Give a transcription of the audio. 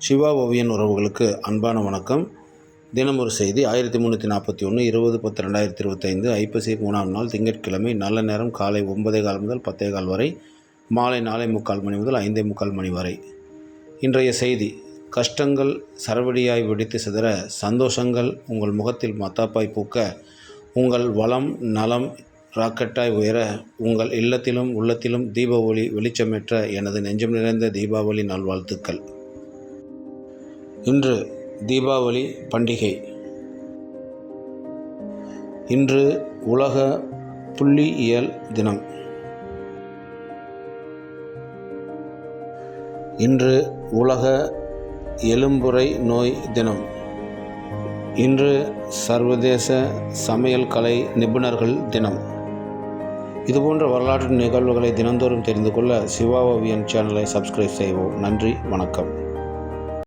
சிவா ஓவியன் உறவுகளுக்கு அன்பான வணக்கம். தினம் ஒரு செய்தி. 1341 20/10/2025 ஐப்பசி 3ஆம் நாள் திங்கட்கிழமை. நல்ல நேரம் காலை 9:15 முதல் 10:15 வரை, மாலை 4:45 மணி முதல் 5:45 மணி வரை. இன்றைய செய்தி: கஷ்டங்கள் சரவெடியாய் வெடித்து சிதற, சந்தோஷங்கள் உங்கள் முகத்தில் மத்தாப்பாய் பூக்க, உங்கள் வளம் நலம் ராக்கெட்டாய் உயர, உங்கள் இல்லத்திலும் உள்ளத்திலும் தீப ஒளி வெளிச்சமேற்ற எனது நெஞ்சம் நிறைந்த தீபாவளி நல்வாழ்த்துக்கள். இன்று தீபாவளி பண்டிகை. இன்று உலக புள்ளியியல் தினம். இன்று உலக எலும்புரை நோய் தினம். இன்று சர்வதேச சமையல் கலை நிபுணர்கள் தினம். இதுபோன்ற வரலாற்று நிகழ்வுகளை தினந்தோறும் தெரிந்து கொள்ள சிவா ஓவியன் சேனலை சப்ஸ்கிரைப் செய்வோம். நன்றி, வணக்கம்.